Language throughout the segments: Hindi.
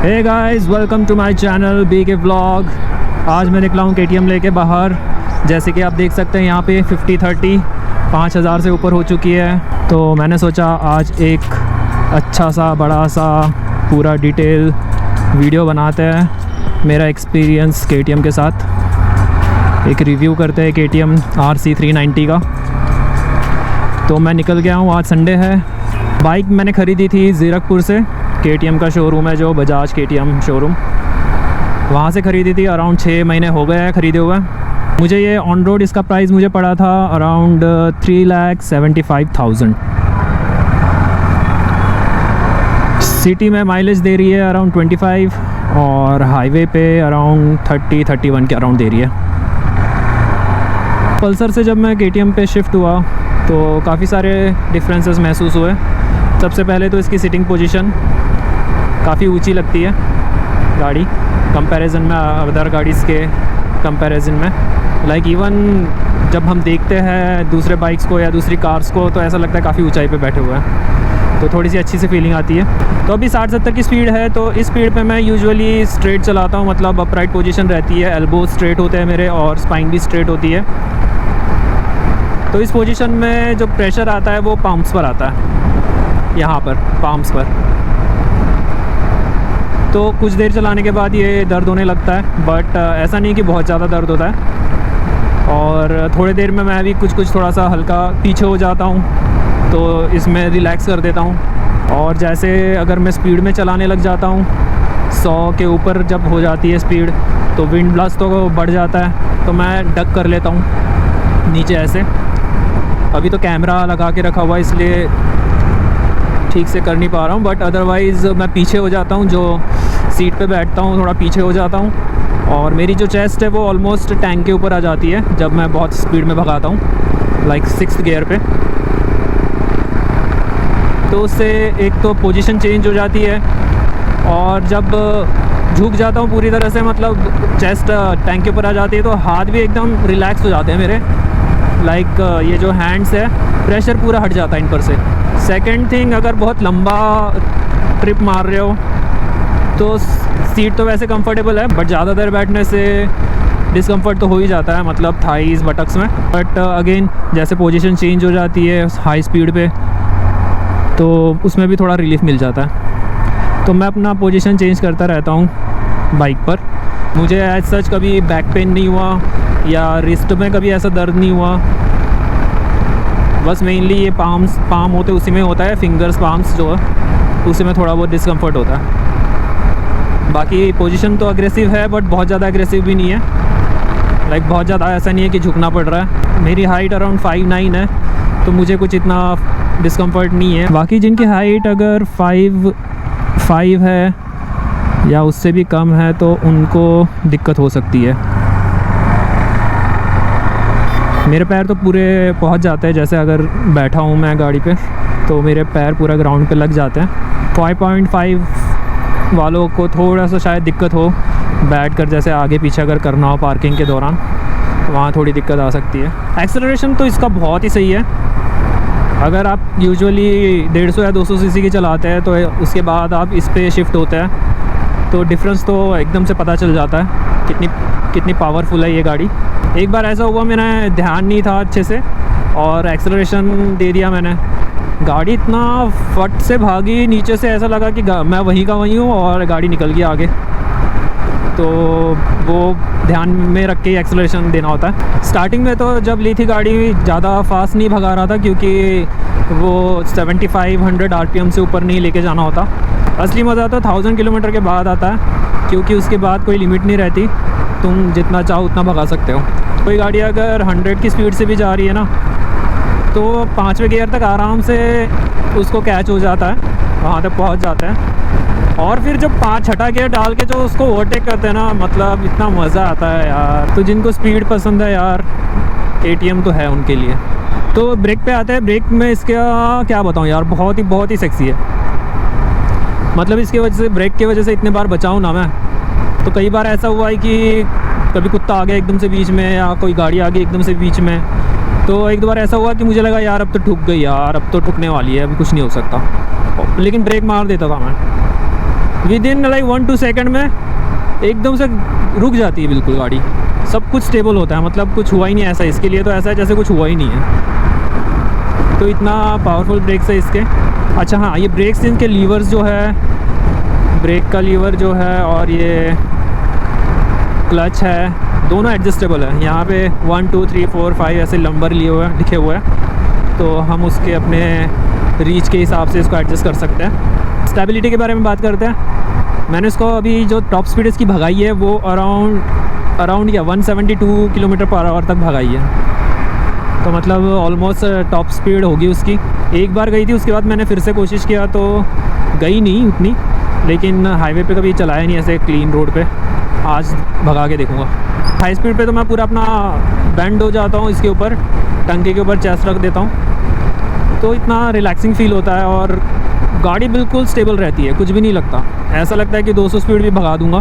Hey guys, welcome to my channel BK vlog. आज मैं निकला हूँ KTM लेके बाहर। जैसे कि आप देख सकते हैं यहाँ पे 50-30 5000 से ऊपर हो चुकी है। तो मैंने सोचा आज एक अच्छा सा बड़ा सा पूरा डिटेल वीडियो बनाते हैं, मेरा एक्सपीरियंस KTM के साथ एक रिव्यू करते हैं KTM RC 390 का। तो मैं निकल गया हूँ, आज संडे है। बाइक मैंने ख़रीदी थी ज़ीरकपुर से, KTM का शोरूम है जो बजाज KTM शोरूम, वहाँ से ख़रीदी थी। अराउंड 6 महीने हो गए हैं ख़रीदे हुए। मुझे ये ऑन रोड इसका प्राइस मुझे पड़ा था अराउंड 3,75,000। सिटी में माइलेज दे रही है अराउंड 25 और हाईवे पे अराउंड 30-31 के अराउंड दे रही है। पल्सर से जब मैं KTM पे शिफ्ट हुआ तो काफ़ी सारे डिफरेंसेस महसूस हुए। सबसे पहले तो इसकी सिटिंग पोजीशन काफ़ी ऊंची लगती है गाड़ी कंपैरिजन में, अदर गाड़ीज़ के कंपैरिजन में। लाइक इवन जब हम देखते हैं दूसरे बाइक्स को या दूसरी कार्स को तो ऐसा लगता है काफ़ी ऊंचाई पे बैठे हुए हैं, तो थोड़ी सी अच्छी सी फीलिंग आती है। तो अभी 60-70 की स्पीड है, तो इस स्पीड पे मैं यूजुअली स्ट्रेट चलाता हूँ, मतलब अपराइट पोजीशन रहती है, एल्बो स्ट्रेट होते हैं मेरे और स्पाइन भी स्ट्रेट होती है। तो इस पोजीशन में जो प्रेशर आता है वो पाम्स पर आता है, यहाँ पर पाम्स पर। तो कुछ देर चलाने के बाद ये दर्द होने लगता है, बट ऐसा नहीं कि बहुत ज़्यादा दर्द होता है। और थोड़ी देर में मैं भी कुछ थोड़ा सा हल्का पीछे हो जाता हूँ, तो इसमें रिलैक्स कर देता हूँ। और जैसे अगर मैं स्पीड में चलाने लग जाता हूँ, 100 के ऊपर जब हो जाती है स्पीड, तो विंड ब्लास्ट तो बढ़ जाता है, तो मैं डक कर लेता हूँ नीचे ऐसे। अभी तो कैमरा लगा के रखा हुआ है इसलिए ठीक से कर नहीं पा रहा हूँ, बट अदरवाइज़ मैं पीछे हो जाता हूँ, जो सीट पे बैठता हूँ थोड़ा पीछे हो जाता हूँ। और मेरी जो चेस्ट है वो ऑलमोस्ट टैंक के ऊपर आ जाती है जब मैं बहुत स्पीड में भगाता हूँ, लाइक 6th गियर पे। तो उससे एक तो पोजीशन चेंज हो जाती है, और जब झुक जाता हूँ पूरी तरह से, मतलब चेस्ट टैंक के ऊपर आ जाती है, तो हाथ भी एकदम रिलैक्स हो जाते हैं मेरे। लाइक ये जो हैंड्स है, प्रेशर पूरा हट जाता है इन पर से। सेकंड थिंग, अगर बहुत लंबा ट्रिप मार रहे हो तो सीट तो वैसे कंफर्टेबल है, बट ज़्यादा देर बैठने से डिस्कम्फर्ट तो हो ही जाता है, मतलब थाइस बटक्स में। बट अगेन जैसे पोजीशन चेंज हो जाती है हाई स्पीड पे, तो उसमें भी थोड़ा रिलीफ मिल जाता है। तो मैं अपना पोजीशन चेंज करता रहता हूँ बाइक पर। मुझे एज सच कभी बैक पेन नहीं हुआ या रिस्ट में कभी ऐसा दर्द नहीं हुआ। बस मेनली ये पाम होते उसी में होता है, फिंगर्स पाम्स जो है उसी में थोड़ा बहुत डिस्कम्फर्ट होता है। बाकी पोजीशन तो अग्रेसिव है, बट बहुत ज़्यादा अग्रेसिव भी नहीं है। लाइक बहुत ज़्यादा ऐसा नहीं है कि झुकना पड़ रहा है। मेरी हाइट अराउंड 5'9" है, तो मुझे कुछ इतना डिस्कम्फर्ट नहीं है। बाकी जिनकी हाइट अगर 5'5" है या उससे भी कम है तो उनको दिक्कत हो सकती है। मेरे पैर तो पूरे पहुंच जाते हैं, जैसे अगर बैठा हूं मैं गाड़ी पे तो मेरे पैर पूरा ग्राउंड पे लग जाते हैं। 5.5 वालों को थोड़ा सा शायद दिक्कत हो बैठकर, जैसे आगे पीछे अगर करना हो पार्किंग के दौरान, तो वहाँ थोड़ी दिक्कत आ सकती है। एक्सेलरेशन तो इसका बहुत ही सही है। अगर आप यूजुअली 150 या 200 सीसी की चलाते हैं तो उसके बाद आप इस पे शिफ्ट होते हैं तो डिफरेंस तो एकदम से पता चल जाता है कितनी पावरफुल है ये गाड़ी। एक बार ऐसा हुआ, मेरा ध्यान नहीं था अच्छे से और एक्सेलरेशन दे दिया मैंने। गाड़ी इतना फट से भागी नीचे से, ऐसा लगा कि मैं वहीं का वहीं हूँ और गाड़ी निकल गई आगे। तो वो ध्यान में रख के ही एक्सेलरेशन देना होता है। स्टार्टिंग में तो जब ली थी गाड़ी ज़्यादा फास्ट नहीं भगा रहा था, क्योंकि वो 7500 RPM से ऊपर नहीं लेके जाना होता। असली मज़ा तो 1000 किलोमीटर के बाद आता है, क्योंकि उसके बाद कोई लिमिट नहीं रहती, तुम जितना चाहो उतना भगा सकते हो। कोई गाड़ी अगर 100 की स्पीड से भी जा रही है ना, तो 5वें गियर तक आराम से उसको कैच हो जाता है, वहाँ तक पहुँच जाता है। और फिर जब 6वां गियर डाल के जो उसको ओवरटेक करते हैं ना, मतलब इतना मज़ा आता है यार। तो जिनको स्पीड पसंद है यार, KTM तो है उनके लिए। तो ब्रेक पे आते हैं। ब्रेक में इसका क्या बताऊँ यार, बहुत ही सेक्सी है। मतलब इसकी वजह से, ब्रेक की वजह से इतने बार बचाऊँ ना मैं, तो कई बार ऐसा हुआ है कि कभी कुत्ता आ गया एकदम से बीच में, या कोई गाड़ी आ गई एकदम से बीच में। तो एक दो बार ऐसा हुआ कि मुझे लगा यार अब तो ठुक गई यार, अब तो ठुकने वाली है, अभी कुछ नहीं हो सकता, लेकिन ब्रेक मार देता था मैं। विद इन लाइक 1-2 सेकंड में एकदम से रुक जाती है बिल्कुल गाड़ी। सब कुछ स्टेबल होता है, मतलब कुछ हुआ ही नहीं ऐसा। इसके लिए तो ऐसा है जैसे कुछ हुआ ही नहीं है। तो इतना पावरफुल ब्रेक्स है इसके। अच्छा हाँ, ये ब्रेक्स इनके लीवर्स जो है, ब्रेक का लीवर जो है और ये क्लच है, दोनों एडजस्टेबल है। यहाँ पे 1 2 3 4 5 ऐसे नंबर लिए हुए हैं, लिखे हुए हैं, तो हम उसके अपने रीच के हिसाब से इसको एडजस्ट कर सकते हैं। स्टेबिलिटी के बारे में बात करते हैं। मैंने इसको अभी जो टॉप स्पीड इसकी भगाई है वो अराउंड या 172 किलोमीटर पर आवर तक भगाई है। तो मतलब ऑलमोस्ट टॉप स्पीड होगी उसकी। एक बार गई थी, उसके बाद मैंने फिर से कोशिश किया तो गई नहीं उतनी, लेकिन हाईवे पे कभी चलाया नहीं ऐसे क्लीन रोड पे। आज भगा के देखूँगा। हाई स्पीड पे तो मैं पूरा अपना बैंड हो जाता हूँ इसके ऊपर, टंकी के ऊपर चेस्ट रख देता हूँ, तो इतना रिलैक्सिंग फील होता है और गाड़ी बिल्कुल स्टेबल रहती है, कुछ भी नहीं लगता। ऐसा लगता है कि 200 स्पीड भी भगा दूँगा,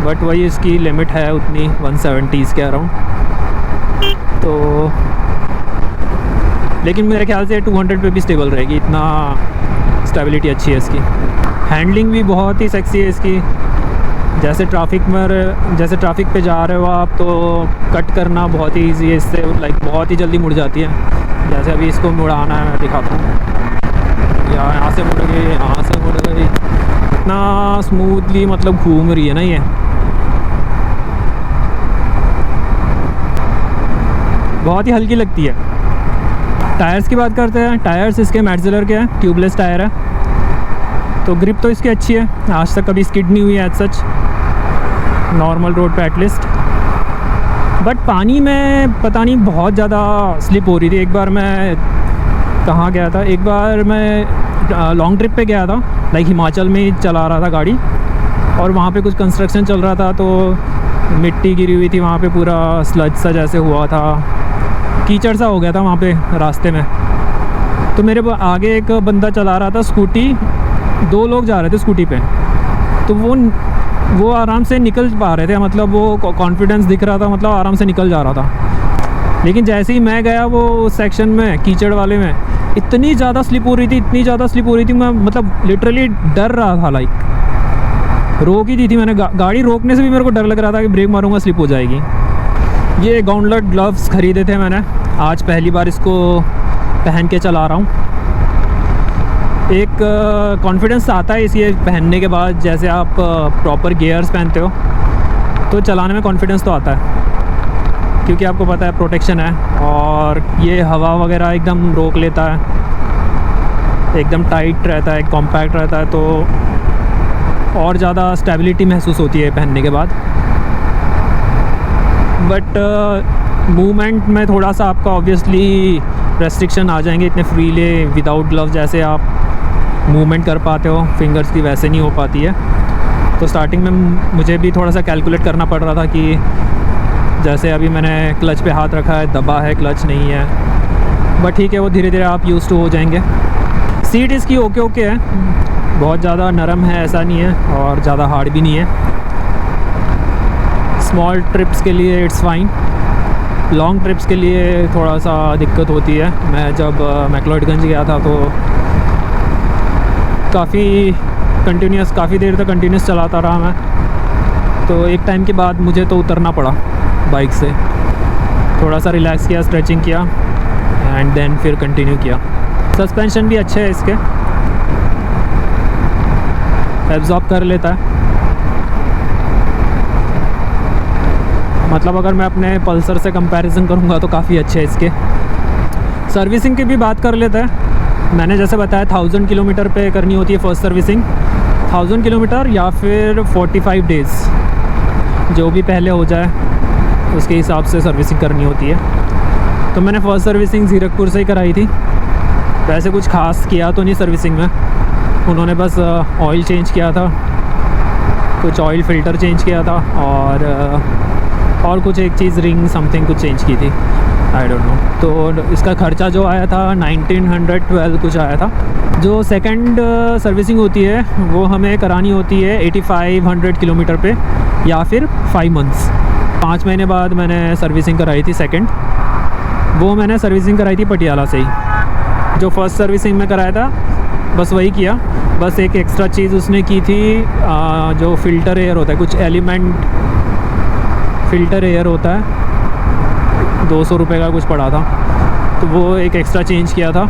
बट वही इसकी लिमिट है उतनी 170 के अराउंड। तो लेकिन मेरे ख्याल से 200 पे भी स्टेबल रहेगी, इतना स्टेबिलिटी अच्छी है इसकी। हैंडलिंग भी बहुत ही सेक्सी है इसकी। जैसे ट्रैफिक पे जा रहे हो आप तो कट करना बहुत ही ईजी है इससे, लाइक बहुत ही जल्दी मुड़ जाती है। जैसे अभी इसको मुड़ाना है, मैं दिखाता हूँ। यहाँ से मुड़ गई, यहाँ से मुड़ गई, इतना स्मूथली मतलब घूम रही है ना ये। बहुत ही हल्की लगती है। टायर्स की बात करते हैं। टायर्स इसके मैटजेलर के हैं, ट्यूबलेस टायर है, तो ग्रिप तो इसकी अच्छी है। आज तक कभी स्किड नहीं हुई है एज सच, नॉर्मल रोड पे एटलीस्ट। बट पानी में पता नहीं बहुत ज़्यादा स्लिप हो रही थी। एक बार मैं कहाँ गया था, एक बार मैं लॉन्ग ट्रिप पे गया था, लाइक हिमाचल में ही चला रहा था गाड़ी, और वहाँ पे कुछ कंस्ट्रक्शन चल रहा था, तो मिट्टी गिरी हुई थी वहाँ पे, पूरा स्लज सा जैसे हुआ था, कीचड़ सा हो गया था वहाँ पे रास्ते में। तो मेरे आगे एक बंदा चला रहा था स्कूटी, 2 लोग जा रहे थे स्कूटी पे, तो वो आराम से निकल पा रहे थे, मतलब वो कॉन्फिडेंस दिख रहा था, मतलब आराम से निकल जा रहा था। लेकिन जैसे ही मैं गया वो सेक्शन में, कीचड़ वाले में, इतनी ज़्यादा स्लिप हो रही थी, मैं मतलब लिटरली डर रहा था। लाइक रोक ही दी थी मैंने, गाड़ी रोकने से भी मेरे को डर लग रहा था कि ब्रेक मारूंगा स्लिप हो जाएगी। ये गॉन्टलेट ग्लव्स ख़रीदे थे मैंने, आज पहली बार इसको पहन के चला रहा हूँ। एक कॉन्फिडेंस आता है इसे पहनने के बाद, जैसे आप प्रॉपर गियर्स पहनते हो तो चलाने में कॉन्फिडेंस तो आता है, क्योंकि आपको पता है प्रोटेक्शन है, और ये हवा वगैरह एकदम रोक लेता है, एकदम टाइट रहता है, कॉम्पैक्ट रहता है, तो और ज़्यादा स्टेबिलिटी महसूस होती है पहनने के बाद। बट मूवमेंट में थोड़ा सा आपका ऑब्वियसली रेस्ट्रिक्शन आ जाएंगे, इतने फ्रीली विदाउट ग्लव्स जैसे आप मूवमेंट कर पाते हो फिंगर्स की, वैसे नहीं हो पाती है। तो स्टार्टिंग में मुझे भी थोड़ा सा कैलकुलेट करना पड़ रहा था कि जैसे अभी मैंने क्लच पे हाथ रखा है, दबा है, क्लच नहीं है, बट ठीक है, वो धीरे धीरे आप यूज़ टू हो जाएंगे। सीट इसकी ओके है, बहुत ज़्यादा नरम है ऐसा नहीं है, और ज़्यादा हार्ड भी नहीं है। स्मॉल ट्रिप्स के लिए इट्स फाइन, लॉन्ग ट्रिप्स के लिए थोड़ा सा दिक्कत होती है। मैं जब मैक्लोडगंज गया था तो काफ़ी देर तक कंटिन्यूस चलाता रहा मैं, तो एक टाइम के बाद मुझे तो उतरना पड़ा बाइक से, थोड़ा सा रिलैक्स किया, स्ट्रेचिंग किया, एंड देन फिर कंटिन्यू किया। सस्पेंशन भी अच्छे है इसके, एब्जॉर्ब कर लेता है। मतलब अगर मैं अपने पल्सर से कंपैरिजन करूँगा तो काफ़ी अच्छे है इसके। सर्विसिंग की भी बात कर लेते हैं। मैंने जैसे बताया 1000 किलोमीटर पे करनी होती है फर्स्ट सर्विसिंग, 1000 किलोमीटर या फिर 45 डेज़, जो भी पहले हो जाए उसके हिसाब से सर्विसिंग करनी होती है। तो मैंने फ़र्स्ट सर्विसिंग ज़ीरकपुर से ही कराई थी। वैसे कुछ खास किया तो नहीं सर्विसिंग में, उन्होंने बस ऑयल चेंज किया था, कुछ ऑयल फ़िल्टर चेंज किया था, और कुछ एक चीज़ रिंग समथिंग कुछ चेंज की थी, आई डोंट नो। तो इसका ख़र्चा जो आया था 1912 कुछ आया था। जो सेकंड सर्विसिंग होती है वो हमें करानी होती है 8500 किलोमीटर पे, या फिर 5 मंथ्स, 5 महीने बाद मैंने सर्विसिंग कराई थी सेकंड। वो मैंने सर्विसिंग कराई थी पटियाला से ही। जो फर्स्ट सर्विसिंग में कराया था बस वही किया, बस एक एक्स्ट्रा चीज़ उसने की थी, जो फ़िल्टर एयर होता है, कुछ एलिमेंट फ़िल्टर एयर होता है, 200 रुपये का कुछ पड़ा था, तो वो एक एक्स्ट्रा चेंज किया था।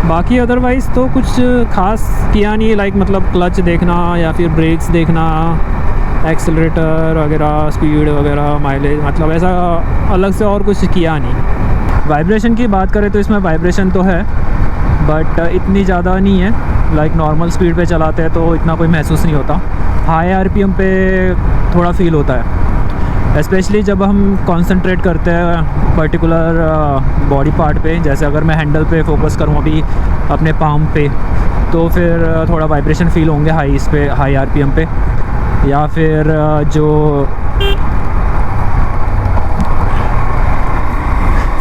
बाकी अदरवाइज़ तो कुछ ख़ास किया नहीं, लाइक मतलब क्लच देखना या फिर ब्रेक्स देखना, एक्सेलरेटर वगैरह, स्पीड वगैरह, माइलेज, मतलब ऐसा अलग से और कुछ किया नहीं। वाइब्रेशन की बात करें तो इसमें वाइब्रेशन तो है, बट इतनी ज़्यादा नहीं है। लाइक नॉर्मल स्पीड पे चलाते हैं तो इतना कोई महसूस नहीं होता। हाई आरपीएम पे थोड़ा फील होता है, स्पेशली जब हम कंसंट्रेट करते हैं पर्टिकुलर बॉडी पार्ट पे। जैसे अगर मैं हैंडल पे फोकस करूँ अभी अपने पाम पे, तो फिर थोड़ा वाइब्रेशन फील होंगे हाई आरपीएम पे। या फिर जो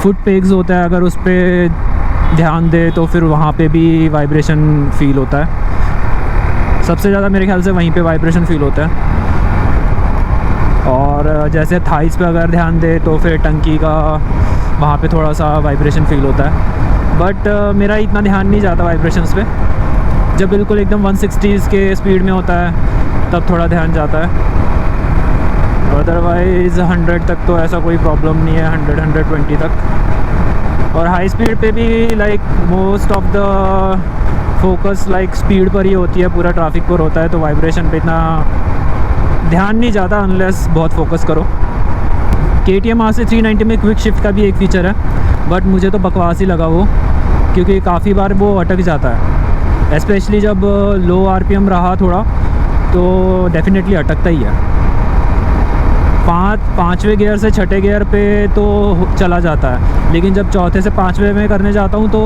फुट पेग्स होता है, अगर उस पर ध्यान दे तो फिर वहाँ पे भी वाइब्रेशन फ़ील होता है। सबसे ज़्यादा मेरे ख्याल से वहीं पे वाइब्रेशन फ़ील होता है। और जैसे थाइस पे अगर ध्यान दे तो फिर टंकी का वहाँ पे थोड़ा सा वाइब्रेशन फ़ील होता है। बट मेरा इतना ध्यान नहीं जाता वाइब्रेशंस पे। जब बिल्कुल एकदम 160 के स्पीड में होता है तब थोड़ा ध्यान जाता है, अदरवाइज़ 100 तक तो ऐसा कोई प्रॉब्लम नहीं है, 100-120 तक। और हाई स्पीड पे भी like most of the focus like speed पर ही होती है, पूरा ट्रैफिक पर होता है, तो वाइब्रेशन पे इतना ध्यान नहीं जाता अनलेस बहुत फोकस करो। KTM RC 390 में क्विक शिफ्ट का भी एक फ़ीचर है, बट मुझे तो बकवास ही लगा वो, क्योंकि काफ़ी बार वो अटक जाता है, स्पेशली जब लो आरपीएम रहा थोड़ा तो डेफिनेटली अटकता ही है। पाँचवें गियर से छठे गियर पे तो चला जाता है, लेकिन जब चौथे से पाँचवें में करने जाता हूँ तो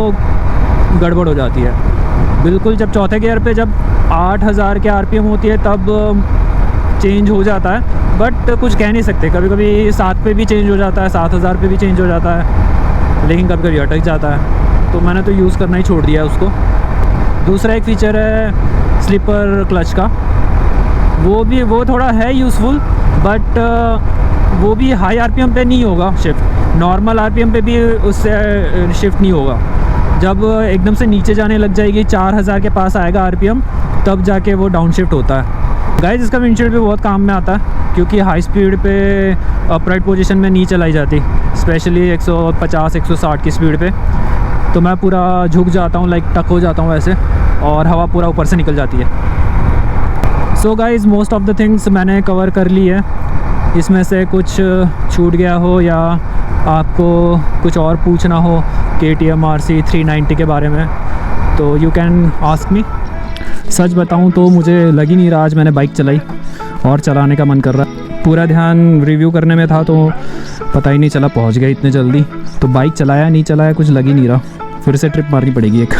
गड़बड़ हो जाती है बिल्कुल। जब चौथे गियर पे जब 8000 के आरपीएम होती है तब चेंज हो जाता है, बट कुछ कह नहीं सकते। कभी कभी 7 पे भी चेंज हो जाता है, 7000 पे भी चेंज हो जाता है, लेकिन कभी कभी अटक जाता है, तो मैंने तो यूज़ करना ही छोड़ दिया उसको। दूसरा एक फ़ीचर है स्लिपर क्लच का, वो थोड़ा है यूज़फुल, बट वो भी हाई आरपीएम पे नहीं होगा शिफ्ट, नॉर्मल आरपीएम पे भी उससे शिफ्ट नहीं होगा। जब एकदम से नीचे जाने लग जाएगी, 4000 के पास आएगा आरपीएम, तब जाके वो डाउन शिफ्ट होता है। गाइस, इसका विंडशील्ड भी बहुत काम में आता है, क्योंकि हाई स्पीड पे अपराइट पोजीशन में नहीं चलाई जाती, स्पेशली 150-160 की स्पीड पे, तो मैं पूरा झुक जाता हूँ, लाइक टक हो जाता हूँ ऐसे, और हवा पूरा ऊपर से निकल जाती है। So guys, most of the things मैंने कवर कर ली है। इसमें से कुछ छूट गया हो या आपको कुछ और पूछना हो KTM RC 390 के बारे में, तो यू कैन आस्क मी। सच बताऊं तो मुझे लग ही नहीं रहा आज मैंने बाइक चलाई, और चलाने का मन कर रहा। पूरा ध्यान रिव्यू करने में था तो पता ही नहीं चला पहुंच गया इतने जल्दी। तो बाइक चलाया नहीं चलाया कुछ लग ही नहीं रहा, फिर से ट्रिप मारनी पड़ेगी एक।